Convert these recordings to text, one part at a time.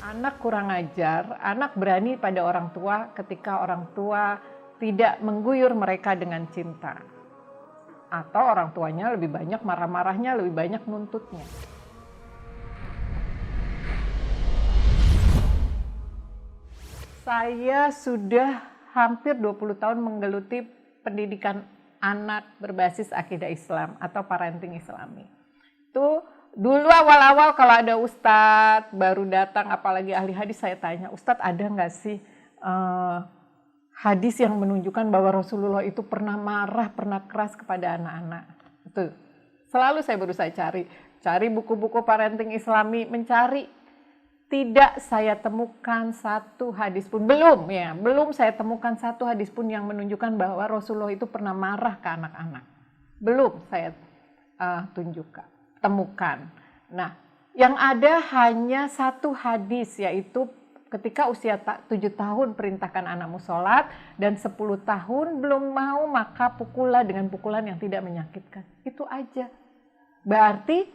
Anak kurang ajar, anak berani pada orang tua ketika orang tua tidak mengguyur mereka dengan cinta. Atau orang tuanya lebih banyak marah-marahnya, lebih banyak nuntutnya. Saya sudah hampir 20 tahun menggeluti pendidikan anak berbasis akidah Islam atau parenting Islami. Itu dulu awal-awal kalau ada ustadz baru datang, apalagi ahli hadis, saya tanya, Ustadz ada nggak sih hadis yang menunjukkan bahwa Rasulullah itu pernah marah, pernah keras kepada anak-anak? Itu selalu saya berusaha cari buku-buku parenting Islami, mencari. Tidak saya temukan satu hadis pun, belum saya temukan satu hadis pun yang menunjukkan bahwa Rasulullah itu pernah marah ke anak-anak. Belum saya temukan. Nah, yang ada hanya satu hadis, yaitu ketika usia 7 tahun perintahkan anakmu sholat, dan 10 tahun belum mau maka pukullah dengan pukulan yang tidak menyakitkan. Itu aja. Berarti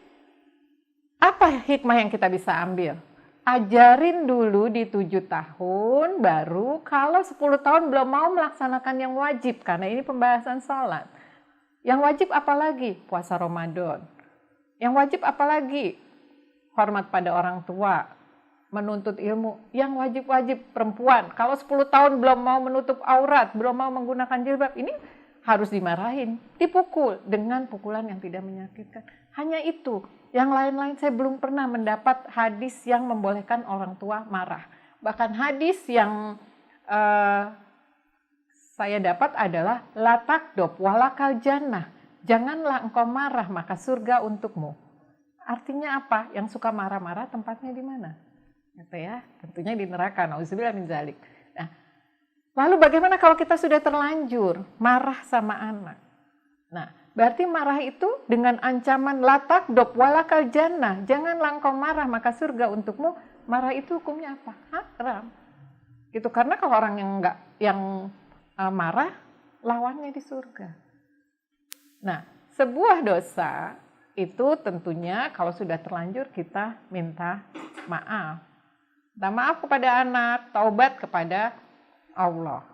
apa hikmah yang kita bisa ambil? Ajarin dulu di 7 tahun, baru kalau 10 tahun belum mau melaksanakan yang wajib, karena ini pembahasan sholat. Yang wajib apalagi? Puasa Ramadan. Yang wajib apalagi? Hormat pada orang tua, menuntut ilmu. Yang wajib-wajib perempuan, kalau 10 tahun belum mau menutup aurat, belum mau menggunakan jilbab, ini harus dimarahin, dipukul dengan pukulan yang tidak menyakitkan. Hanya itu. Yang lain-lain saya belum pernah mendapat hadis yang membolehkan orang tua marah. Bahkan hadis yang saya dapat adalah la takdob walakal jannah. Janganlah engkau marah maka surga untukmu. Artinya apa? Yang suka marah-marah tempatnya di mana? Gitu ya. Tentunya di neraka. Nauzubillah min dzalik. Nah, lalu bagaimana kalau kita sudah terlanjur marah sama anak? Nah, berarti marah itu dengan ancaman la takdob walakal jannah. Janganlah engkau marah maka surga untukmu. Marah itu hukumnya apa? Haram. Gitu, karena kalau orang yang marah, lawannya di surga. Nah, sebuah dosa itu tentunya kalau sudah terlanjur kita minta maaf. Minta maaf kepada anak, taubat kepada Allah.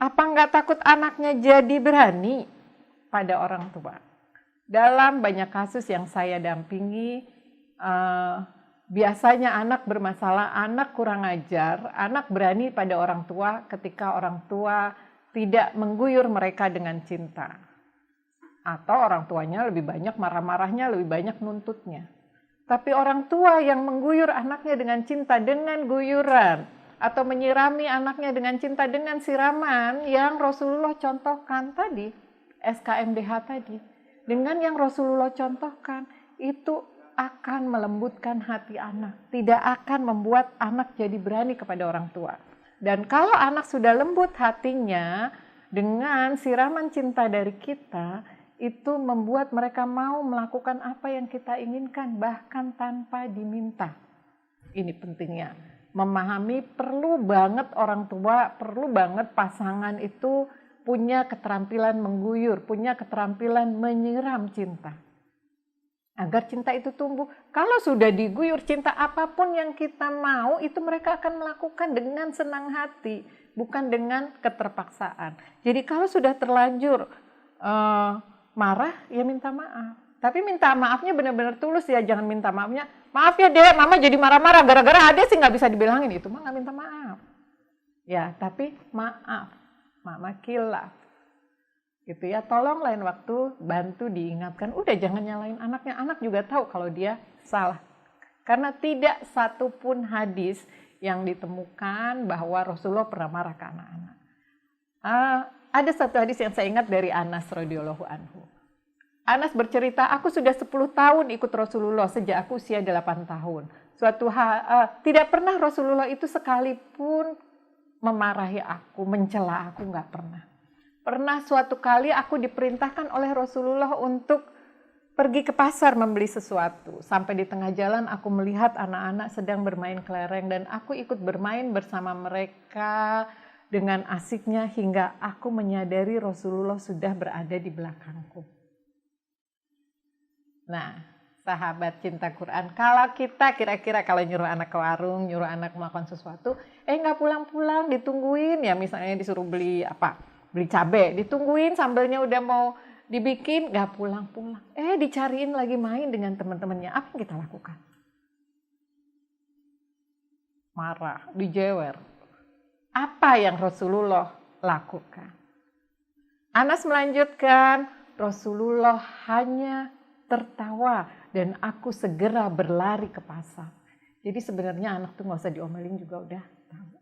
Apa enggak takut anaknya jadi berani pada orang tua? Dalam banyak kasus yang saya dampingi, biasanya anak bermasalah, anak kurang ajar, anak berani pada orang tua ketika orang tua tidak mengguyur mereka dengan cinta. Atau orang tuanya lebih banyak marah-marahnya, lebih banyak nuntutnya. Tapi orang tua yang mengguyur anaknya dengan cinta, dengan guyuran, atau menyirami anaknya dengan cinta dengan siraman yang Rasulullah contohkan tadi, SKMDH tadi. Dengan yang Rasulullah contohkan, itu akan melembutkan hati anak. Tidak akan membuat anak jadi berani kepada orang tua. Dan kalau anak sudah lembut hatinya dengan siraman cinta dari kita, itu membuat mereka mau melakukan apa yang kita inginkan, bahkan tanpa diminta. Ini pentingnya. Memahami, perlu banget orang tua, perlu banget pasangan itu punya keterampilan mengguyur, punya keterampilan menyiram cinta. Agar cinta itu tumbuh. Kalau sudah diguyur cinta, apapun yang kita mau, itu mereka akan melakukan dengan senang hati, bukan dengan keterpaksaan. Jadi kalau sudah terlanjur marah, ya minta maaf. Tapi minta maafnya benar-benar tulus ya, jangan minta maafnya, maaf ya dek, mama jadi marah-marah, gara-gara adek sih nggak bisa dibilangin, itu mah nggak minta maaf. Ya, tapi maaf, mama kilaf. Gitu ya, tolong lain waktu bantu diingatkan, udah jangan nyalain anaknya, anak juga tahu kalau dia salah. Karena tidak satupun hadis yang ditemukan bahwa Rasulullah pernah marah ke anak-anak. Ada satu hadis yang saya ingat dari Anas radhiyallahu anhu. Anas bercerita, aku sudah 10 tahun ikut Rasulullah sejak aku usia 8 tahun. Tidak pernah Rasulullah itu sekalipun memarahi aku, mencela aku, nggak pernah. Pernah suatu kali aku diperintahkan oleh Rasulullah untuk pergi ke pasar membeli sesuatu. Sampai di tengah jalan aku melihat anak-anak sedang bermain kelereng dan aku ikut bermain bersama mereka dengan asiknya hingga aku menyadari Rasulullah sudah berada di belakangku. Nah, sahabat cinta Quran. Kalau kita kira-kira kalau nyuruh anak ke warung, nyuruh anak melakukan sesuatu, nggak pulang-pulang, ditungguin ya, misalnya disuruh beli cabai, ditungguin sambelnya udah mau dibikin, nggak pulang-pulang. Dicariin lagi main dengan teman-temannya. Apa yang kita lakukan? Marah, dijewer. Apa yang Rasulullah lakukan? Anas melanjutkan, Rasulullah hanya tertawa dan aku segera berlari ke pasar. Jadi sebenarnya anak tuh nggak usah diomelin juga udah tahu.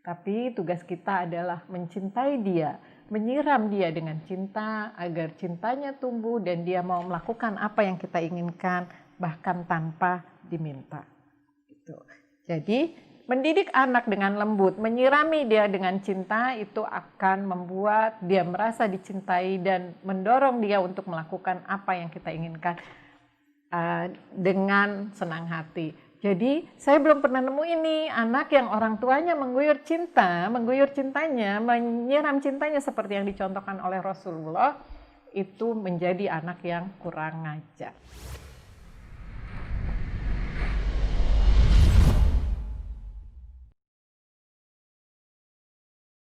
Tapi tugas kita adalah mencintai dia, menyiram dia dengan cinta agar cintanya tumbuh dan dia mau melakukan apa yang kita inginkan bahkan tanpa diminta. Gitu. Jadi mendidik anak dengan lembut, menyirami dia dengan cinta itu akan membuat dia merasa dicintai dan mendorong dia untuk melakukan apa yang kita inginkan dengan senang hati. Jadi saya belum pernah nemu ini anak yang orang tuanya mengguyur cintanya, menyiram cintanya seperti yang dicontohkan oleh Rasulullah, itu menjadi anak yang kurang ajar.